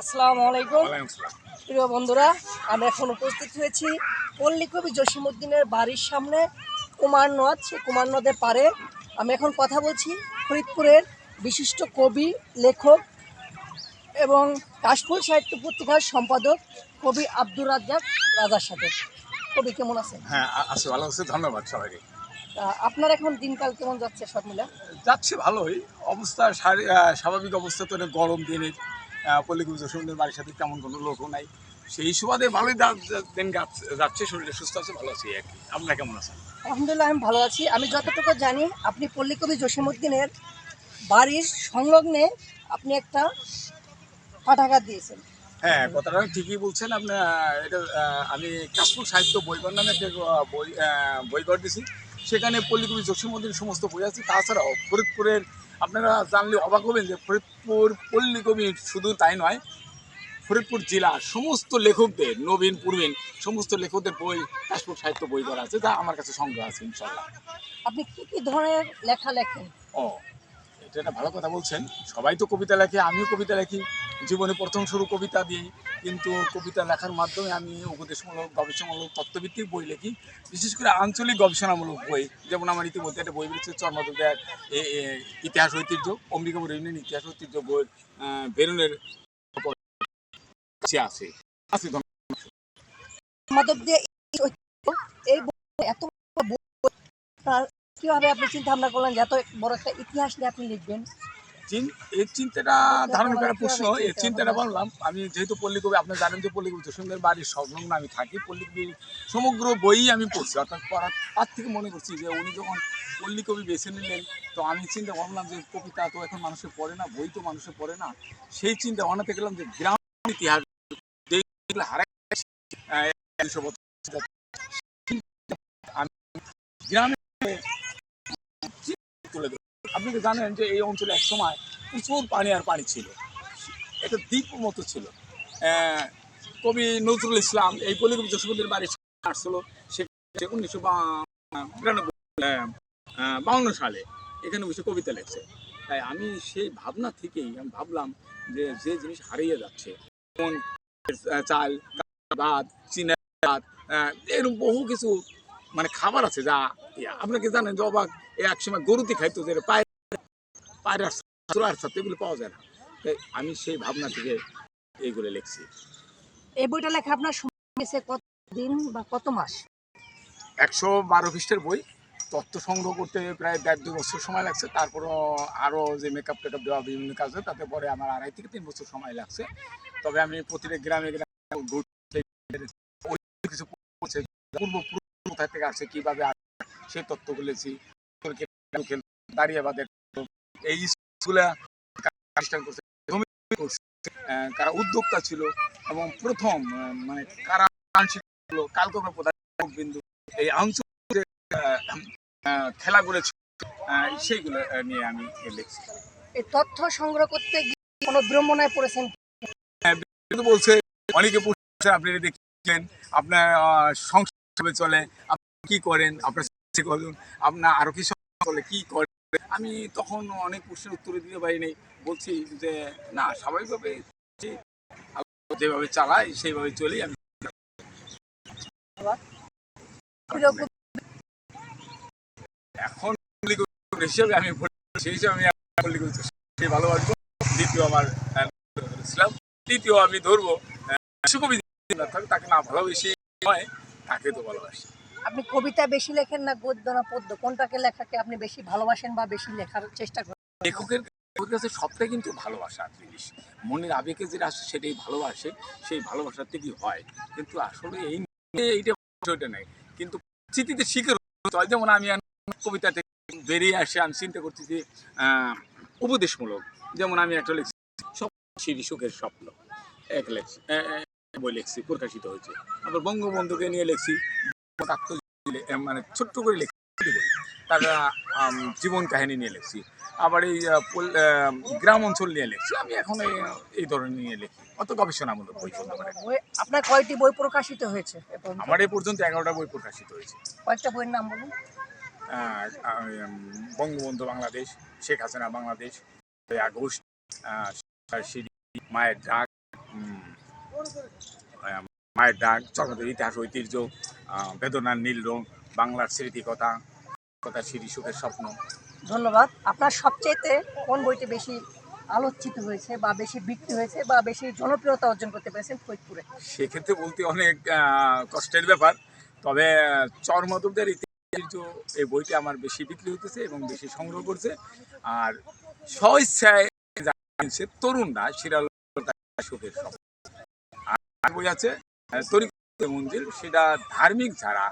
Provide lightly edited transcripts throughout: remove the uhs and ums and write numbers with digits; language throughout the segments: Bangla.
আসসালামু আলাইকুম ওয়ালাইকুম আসসালাম। প্রিয় বন্ধুরা, আমি এখন উপস্থিত হয়েছি পল্লী কবি জসীমউদ্দিনের বাড়ির সামনে কুমার নদ। সেই কুমার নদের পাড়ে আমি এখন কথা বলছি ফরিদপুরের বিশিষ্ট কবি, লেখক এবং কাশফুল সাহিত্য পত্রিকার সম্পাদক কবি আব্দুর রাজ্জাক রাজার সাথে। কবি কেমন আছেন? হ্যাঁ, আছি, ভালো আছি। ধন্যবাদ সবাইকে। আপনার এখন দিনকাল কেমন যাচ্ছে সব মিলে? যাচ্ছে ভালোই। অবস্থা স্বাভাবিক অবস্থা তো, এটা গরম দিনে পল্লী জসীমউদ্দিনের বাড়ির সাথে তেমন কোনো লোকও নাই। সেই সুবাদে ভালোই দিন যাচ্ছে, শরীরে সুস্থ আছে, ভালো আছি আর কি। আপনারা কেমন আছেন? আলহামদুলিল্লাহ, আমি ভালো আছি। আমি যতটুকু জানি, আপনি পল্লী কবি জসীমউদ্দিনের বাড়ির সংলগ্নে আপনি একটা পাঠাগার দিয়েছেন। হ্যাঁ, কথাটা ঠিকই বলছেন আপনার। এটা আমি কাশফুল সাহিত্য বইঘর নামে একটা বইঘর দিছি। সেখানে পল্লী কবি জসীমউদ্দিনের সমস্ত বই আছে। তাছাড়াও ফরিদপুরের, আপনারা জানলে অবাক হবেন যে ফরিদপুর পল্লী কবি শুধু তাই নয়, ফরিদপুর জেলার সমস্ত লেখকদের, নবীন প্রবীণ সমস্ত লেখকদের বই কাশফুল সাহিত্য বই করা আছে, যা আমার কাছে সংগ্রহ আছে ইনশাল্লাহ। আপনি কি কি ধরনের লেখা লেখেন? ও, এটা একটা ভালো কথা বলছেন। সবাই তো কবিতা লেখে, আমিও কবিতা লেখি। জীবনে প্রথম শুরু কবিতা দিয়েই, কিন্তু কবিতা লেখার মাধ্যমে আমি উপদেশমূলক, গবেষণামূলক, তত্ত্বভিত্তিক বই লিখি। বিশেষ করে আঞ্চলিক গবেষণামূলক বই। যেমন আমার ইতিমধ্যে একটা বই বেরিয়েছে, চর্মাদুদের ইতিহাস ঐতিহ্য, অম্বিকাপুর ইউনিয়ন ইতিহাস ঐতিহ্য বই বেরুনের আছে আছে। মাধব দিয়ে এই এত কিভাবে আপনি চিন্তা ভাবনা করলেন যে এত বড় একটা ইতিহাস নিয়ে আপনি লিখবেন? এই চিন্তাটা ধারণ করার প্রশ্ন, কিভাবে এই চিন্তা চিন্তাটা ভাবনা? বললাম। আমি যেহেতু পল্লীকবি, আপনি জানেন যে পল্লীকবি জসীমউদ্দিনের বাড়ির সংলগ্ন আমি থাকি। পল্লীকবির সমগ্র বইই আমি পড়ছি, অর্থাৎ পড়ার তার থেকে মনে করছি যে উনি যখন পল্লীকবি বেছে নিলেন, তো আমি চিন্তা ভাবলাম যে কবিতা তো এখন মানুষে পড়ে না, বই তো মানুষে পড়ে না। সেই চিন্তা ভাবনাতে গেলাম যে গ্রাম ইতিহাস যেগুলো হারাই 200 বছর, আমি গ্রামে তুলে ধরি। আপনি তো জানেন যে এই অঞ্চলে এক সময় প্রচুর পানি আর পানি ছিল, একটা দ্বীপ মতো ছিল। কবি নজরুল ইসলাম এই পল্লীকবি জসীমউদ্দিনের বাড়ি আসছিল, সে 1952 সালে এখানে বসে কবিতা লেখছে। তাই আমি সেই ভাবনা থেকেই আমি ভাবলাম যে যে জিনিস হারিয়ে যাচ্ছে, যেমন চাল, ভাত, চিনা ভাত, এরকম বহু কিছু মানে খাবার আছে যা আপনাকে জানেন যে অবাক, এক সময় গরুতে খাইতো, যে পায়রার ছোলার সাথে এগুলো পাওয়া যায় না। তাই আমি সেই ভাবনা থেকে এইগুলো লিখছি। এই বইটা লেখা আপনার সময় গেছে কত দিন বা কত মাস? 112 পৃষ্ঠার বই। তথ্য সংগ্রহ করতে প্রায় 1.5-2 বছর সময় লাগছে। তারপরও আরও যে মেকআপ টেকআপ দেওয়া বিভিন্ন কাজে, তাতে পরে আমার 2.5 থেকে 3 বছর সময় লাগছে। তবে আমি প্রতিটা গ্রামে গ্রামে ঘুরতে, ওই কিছু পড়ছে, পূর্বপুরুষ কোথা থেকে আসছে, কীভাবে সেই তথ্য বলেছি। দাঁড়িয়াবাদের এই স্কুলে করছে, কারা উদ্যোক্তা ছিল এবং প্রথম মানে কারা কালক্রমে প্রধান বিন্দু এই আঞ্চলিক খেলাগুলো ছিল, সেইগুলো নিয়ে আমি লিখছি। এই তথ্য সংগ্রহ করতে গিয়ে কোনো ভ্রমণায় পড়েছেন? বলছে অনেকে পড়ছে, আপনি দেখছেন আপনার সংসার চলে, আপনি কি করেন, আপনার আপনার আরো কি চলে, কি করেন। আমি তখন অনেক প্রশ্নের উত্তর দিতে পারিনি। বলছি যে না, স্বাভাবিকভাবে যেভাবে চালাই সেইভাবে চলি আমি। এখন হিসেবে আমি সেই হিসেবে আমি সেই ভালোবাসবো। দ্বিতীয় আমার ইসলাম, তৃতীয় আমি ধরবো সুকবি, তাকে না ভালোবেসি হয়, তাকে তো ভালোবাসি। আপনি কবিতা বেশি লেখেন না গদ্য না পদ্য, কোনটাকে লেখাকে আপনি বেশি ভালোবাসেন বা বেশি লেখার চেষ্টা করেন? লেখকের কাছে সবটাই কিন্তু ভালোবাসার জিনিস। মনের আবেগে যেটা আসে সেটাই ভালোবাসে, সেই ভালোবাসার থেকেই হয়। কিন্তু আসলে এইটা ওইটা নেই, কিন্তু স্মৃতিতে শিখে হয়। যেমন আমি কবিতা থেকে বেরিয়ে আসে আমি চিন্তা করছি যে উপদেশমূলক, যেমন আমি একটা লিখছি সুখের স্বপ্ন, এক লেখছি বই লিখছি, প্রকাশিত হয়েছে। আবার বঙ্গবন্ধুকে নিয়ে লিখছি, মানে ছোট্ট করে লিখছি বই, তার জীবন কাহিনী নিয়ে লিখছি। আবার এই গ্রাম অঞ্চল নিয়ে লিখছি। আমি এখন এই ধরনের নিয়ে লিখি, অত গবেষণামূলক বই বলতে পারেন। আপনার কয়টি বই প্রকাশিত হয়েছে? আমার এই পর্যন্ত 11টা বই প্রকাশিত হয়েছে। কয়েকটা বইয়ের নাম বলুন। বঙ্গবন্ধু বাংলাদেশ, শেখ হাসিনা বাংলাদেশ, আগস্ট, মায়ের ডাক, মায়ের ডাক, চর্মদের ইতিহাস ঐতিহ্য, বেদনার নীল রং, বাংলার স্মৃতিকথা, কথা স্মৃতি সুখের স্বপ্ন। ধন্যবাদ। আপনার সবচেয়েতে কোন বইটি বেশি আলোচিত হয়েছে বা বেশি বিক্রি হয়েছে বা বেশি জনপ্রিয়তা অর্জন করতে পেরেছেন ফরিদপুরে? সেক্ষেত্রে বলতে অনেক কষ্টের ব্যাপার, তবে চরমদবদের ইতিহাস এই বইটি আমার বেশি বিক্রি হতেছে এবং বেশি সংগ্রহ করছে। আর স্বইচ্ছায় জানছে তরুণরা শিরাল সুখের স্বপ্ন। আর বই আছে তরিকত মঞ্জিল, সেটা ধার্মিক যারা,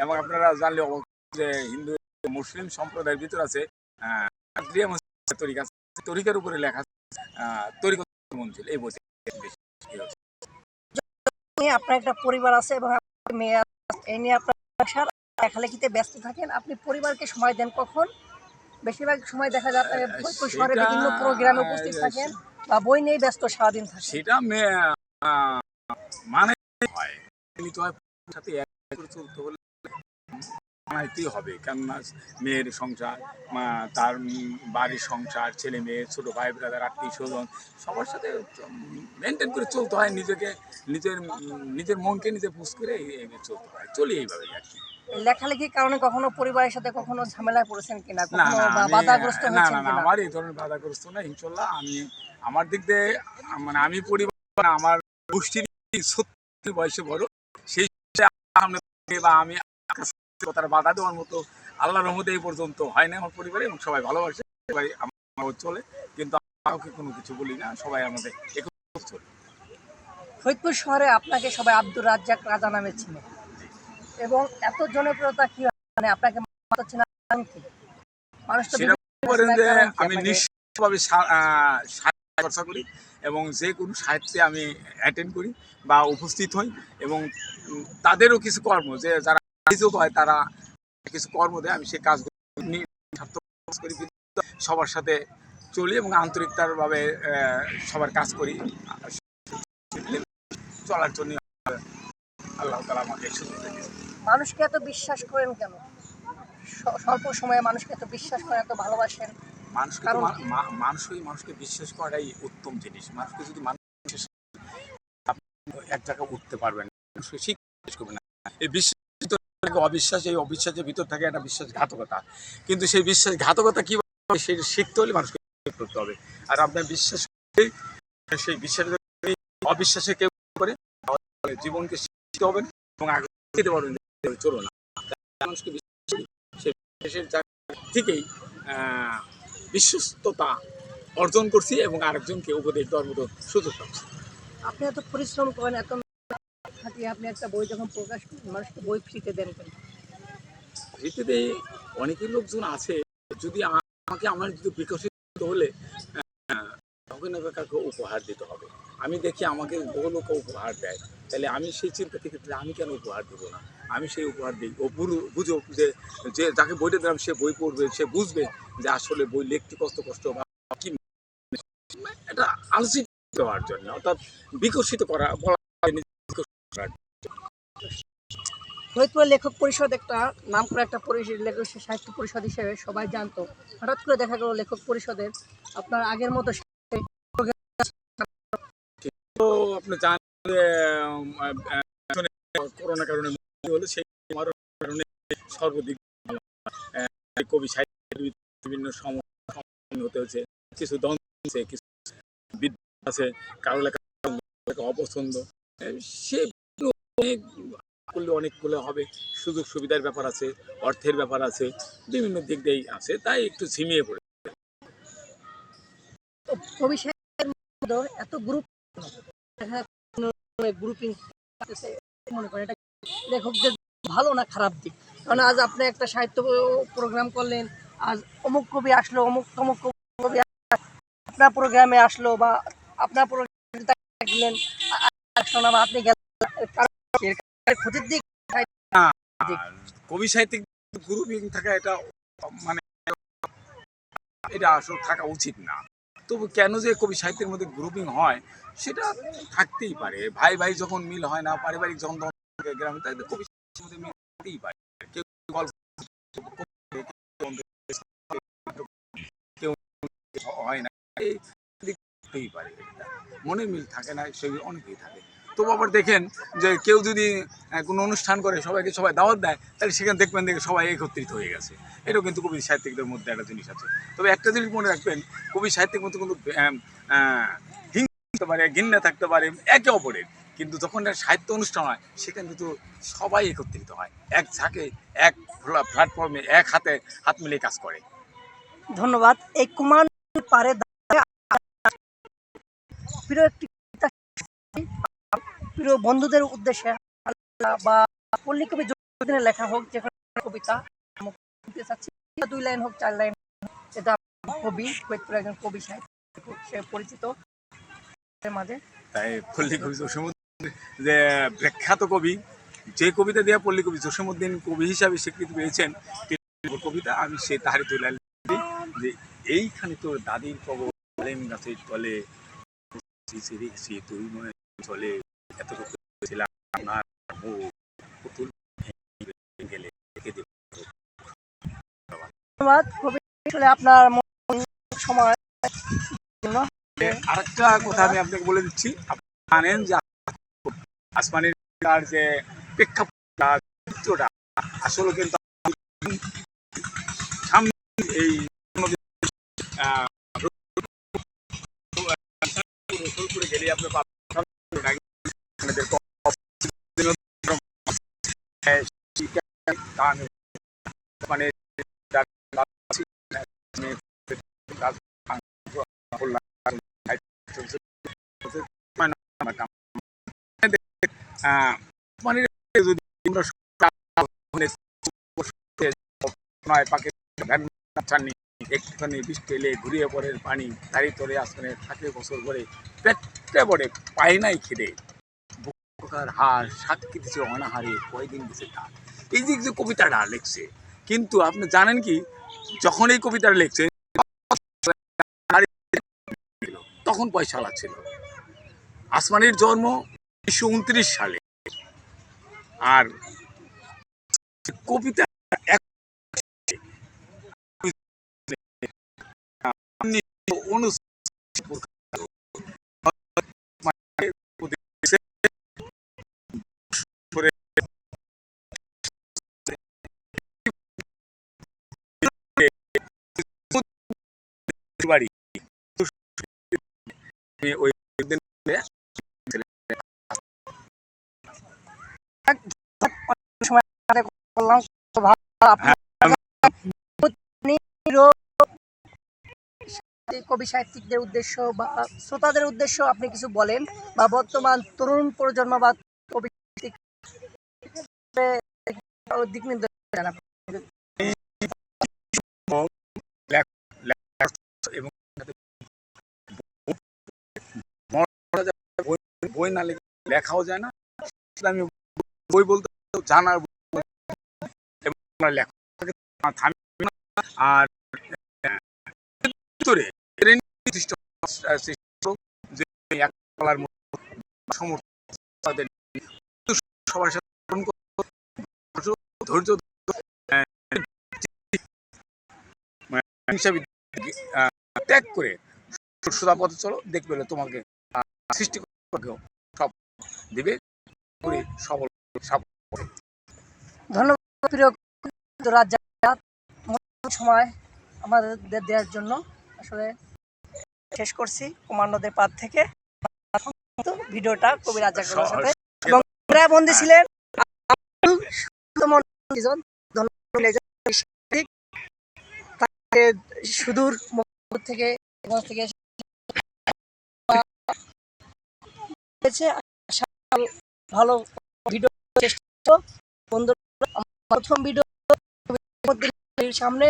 এবং আপনারা জানলে অবাক যে হিন্দু মুসলিম সম্প্রদায়ের ভিতর আছে কাদরিয়া মসজিদের তরিকা, তরিকার উপরে লেখা তরিকত মঞ্জিল। এই বইটি বেশি বিক্রি হচ্ছে। আপনার একটা পরিবার আছে এবং আপনার মেয়ে আছে, এই নিয়ে আপনার সংসার, লেখালেখিতে ব্যস্ত থাকেন, আপনি পরিবারকে সময় দেন কখন? বেশিরভাগ সময় দেখা যায় আপনি ফরিদপুর শহরে সেটা বিভিন্ন প্রোগ্রামে উপস্থিত থাকেন বা বই নিয়েই ব্যস্ত সারাদিন থাকেন। সেটা মানে হয় নিতে হয়, সাথে এক করে চলতে হলে মানাইতেই হবে, কেননা মেয়ের সংসার, তার বাড়ির সংসার, ছেলে মেয়ে, ছোট ভাই ব্রাদার, আত্মীয় স্বজন, সবার সাথে মেনটেন করে চলতে হয়। নিজেকে নিজের নিজের মনকে নিজে পুষ করে চলতে হয়, চলি এইভাবে আর কি। লেখালেখির কারণে কখনো পরিবারের সাথে কখনো ঝামেলায় পড়েছেন কিনা, না কখনো না বা আমি বাধাগ্রস্ত না হয়েছেন না না কিনা? আমার এই ধরনের বাধাগ্রস্ত না, ইনশাল্লাহ। আমি আমার দিক দিয়ে মানে আমি পরিবার আমার গোষ্ঠীর সত্যি বয়সে বড়, সেই সামনে বা আমি কথার বাধা দেওয়ার মতো আল্লাহর রহমতে এই পর্যন্ত হয় না আমার পরিবারে, এবং সবাই ভালোবাসে, সবাই আমার চলে, কিন্তু কাউকে কোনো কিছু বলি না, সবাই আমাদের একত্রে চলে। ফরিদপুর শহরে আপনাকে সবাই আব্দুর রাজ্জাক রাজা নামে চিনে, এবং এত জনপ্রিয়তা কি, মানে আপনাকে মাথা চেনা কারণ কি? মানুষ তো সেটা বিভিন্ন করেন চেনার যে কারণ কি আমি আপনাকে? নিশ্চিতভাবে সাহিত্য চর্চা করি, এবং যে কোনো সাহিত্যে আমি অ্যাটেন্ড করি বা উপস্থিত হই, এবং তাদেরও কিছু কর্ম যে যারা অভিযোগ হয় তারা কিছু কর্ম দেয়, আমি সেই কাজগুলো নিয়ে সার্থক করি, সবার সাথে চলি এবং আন্তরিকতার ভাবে সবার কাজ করি। চলার জন্য আল্লাহ তাআলা আমাকে সুযোগ দিয়েছেন। মানুষকে এত বিশ্বাস করেন কেন? স্বল্প সময়ে মানুষকে এত বিশ্বাস করেন, এত ভালোবাসেন, মানুষকে তো কারণ কি? মানুষকে বিশ্বাস করাটাই উত্তম জিনিস। মানুষকে যদি মানুষ বিশ্বাস আপনি এক জায়গায় উঠতে পারবেন না, মানুষকে শিক্ষা করবেন না। এই বিশ্বাস অবিশ্বাস, এই অবিশ্বাসের ভিতর থাকে একটা বিশ্বাসঘাতকতা, কিন্তু সেই বিশ্বাসঘাতকতা কিভাবে সেটা শিখতে হলে মানুষকে করতে হবে। আর আপনার বিশ্বাস করে সেই বিশ্বাসের অবিশ্বাসে কেউ করে তাহলে জীবনকে শিখতে হবে এবং আগে যেতে পারবেন চলো না। মানুষকে বিশ্বাস করি, সেই বিশ্বাসের জায়গা থেকেই বিশ্বস্ততা অর্জন করছি এবং আরেকজনকে উপদেশ দেওয়ার মতো সুযোগ পাচ্ছি। আপনি এত পরিশ্রম করেন, এত খাটিয়ে আপনি একটা বই যখন প্রকাশ করেন, মানুষকে বই ফ্রিতে দেন কেন? পৃথিবীতে অনেকের লোকজন আছে, যদি আমাকে আমার যদি বিকশিত হলে কাউকে না কাউকে উপহার দিতে হবে। আমি দেখি আমাকে বহু লোক উপহার দেয়, তাহলে আমি সেই চিন্তা থেকে আমি কেন উপহার দেবো না, আমি সেই উপহার দিই। ও বুঝুক যে যে যাকে বইটা দিলাম সে বই পড়বে, সে বুঝবে যে আসলে বই লিখতে কষ্ট কষ্ট বা কি, এটা আলোচিত দেওয়ার জন্য, অর্থাৎ বিকশিত করা বলা হয় ফরিদপুর লেখক পরিষদ একটা নাম করা একটা পরিষদ, লেখক সাহিত্য পরিষদ হিসেবে সবাই জানতো। হঠাৎ করে দেখা গেল লেখক পরিষদের আপনার আগের মতো তো আপনি জানেন যে করোনার কারণে হলো সেই কারণে সর্বদিক কবি সাহিত্যের বিভিন্ন সমস্যা হতে হচ্ছে, কিছু দ্বন্দ্ব আছে, কিছু বিদ্বেষ আছে, কারো লেখা অপছন্দ, সে অনেক করলে অনেকগুলো হবে, সুযোগ সুবিধার ব্যাপার আছে, অর্থের ব্যাপার আছে, বিভিন্ন দিক দিয়েই আছে, তাই একটু ঝিমিয়ে পড়ে। কবি সাহিত্যের মধ্যে এত গ্রুপ গ্রুপিং মনে করেন এটা লেখকদের ভালো না খারাপ দিক? কারণ আজ আপনি একটা সাহিত্য প্রোগ্রাম করলেন, আজ অমুক কবি আসলো, অমুক তমুক কবি আপনার প্রোগ্রামে আসলো, বা আপনার প্রোগ্রামে গেলেন আসলো না, বা আপনি গেলেন, ক্ষতির দিক দিক। কবি সাহিত্যিক গ্রুপিং থাকা এটা মানে এটা আসলে থাকা উচিত না। তবু কেন যে কবি সাহিত্যের মধ্যে গ্রুপিং হয় সেটা থাকতেই পারে। ভাই ভাই যখন মিল হয় না, পারিবারিক যখন গ্রামে, তাই কবি সাহিত্যের মধ্যে মিল থাকতেই পারে। কেউ গল্প কেউ হয় না, এই থাকতেই পারে। মনে মিল থাকে না, সেগুলো অনেকেই থাকে। তবু আবার দেখেন যে কেউ যদি কোনো অনুষ্ঠান করে সবাই দাওয়াত দেয়, তাহলে সেখানে দেখবেন সবাই একত্রিত হয়ে গেছে। এটাও কিন্তু কবি সাহিত্যিকদের মধ্যে একটা জিনিস আছে। তবে একটা জিনিস মনে রাখবেন, কবি সাহিত্যিক মধ্যে কিন্তু হিংসা থাকতে পারে, ঘৃণা থাকতে পারে একে অপরের, কিন্তু যখন একটা সাহিত্য অনুষ্ঠান হয় সেখানে কিন্তু সবাই একত্রিত হয়, এক ঝাঁকে এক প্ল্যাটফর্মে এক হাতে হাত মিলিয়ে কাজ করে। ধন্যবাদ। এই কুমার নদীর পাড়ে দাঁড়িয়ে প্রিয় একটি কবিতা, প্রিয় বন্ধুদের উদ্দেশ্যে বা পল্লীকবি জসীমউদ্দীনের লেখা হোক যেখানে কবিতা শুনতে চাচ্ছি, 2 লাইন হোক 4 লাইন, এটা কবি ফরিদপুরের একজন কবি সাহিত্যিক, সে পরিচিত মাঝে। তাই পল্লীকবি জসীমউদ্দীন যে বিখ্যাত কবি, যে কবিতা দিয়ে পল্লীকবি জসীমউদ্দীন কবি হিসাবে স্বীকৃতি পেয়েছেন, কবিতা আমি সে তাহারি তুলে যে এইখানে তোর দাদির কবর আলেম গাছের তলে তুই মনে চলে এতটুকু ছিলাম আপনার পুতুল গেলে ধন্যবাদ কবি, আসলে আপনার সময় জন্য। আরেকটা কথা আমি আপনাকে বলে দিচ্ছি, আপনি জানেন যে আসমানের যে প্রেক্ষাপটটা চিত্রটা আসলে কিন্তু সামনে এই করে গেলে আপনি মানে মানে যদি একটুখানি বৃষ্টি এলে ঘুরিয়ে পড়ে পানি তারই তরে আসমানে থাকে বছর পরে পেটে পড়ে পায় নাই খেদে বুকার হার সাক্ষী দিচ্ছে অনাহারে কয়দিন দিচ্ছে তা। এই যে কবিতাটা লিখছে, কিন্তু আপনি জানেন কি, যখন এই কবিতাটা লিখছে তখন পয়সাওয়ালা ছিল। আসমানের জন্ম 1929 সালে, আর কবিতা বাড়ি ওই সময় করলাম, কবি সাহিত্যিকদের উদ্দেশ্য বা শ্রোতাদের উদ্দেশ্য আপনি কিছু বলেন, বা বর্তমান তরুণ প্রজন্ম বা কবি দিক নির্দেশনা জানাবেন। এবং বই না লেখাও যায় না, আমি বই বলতে জানার লেখা আর সবার সাথে ধৈর্য ত্যাগ করে সোজা পথে চলো, দেখবে তোমাকে সৃষ্টি সব দিবে সবল। ধন্যবাদ প্রিয় রাজ্জাক, সময় আমাদের দেওয়ার জন্য। আসলে শেষ করছি কুমার নদের পাড় থেকে ভিডিওটা কবি রাজ্জাকের সাথে, এবং বন্দী ছিলেন সুদূর থেকে ভালো ভিডিও বন্ধু, প্রথম ভিডিও সামনে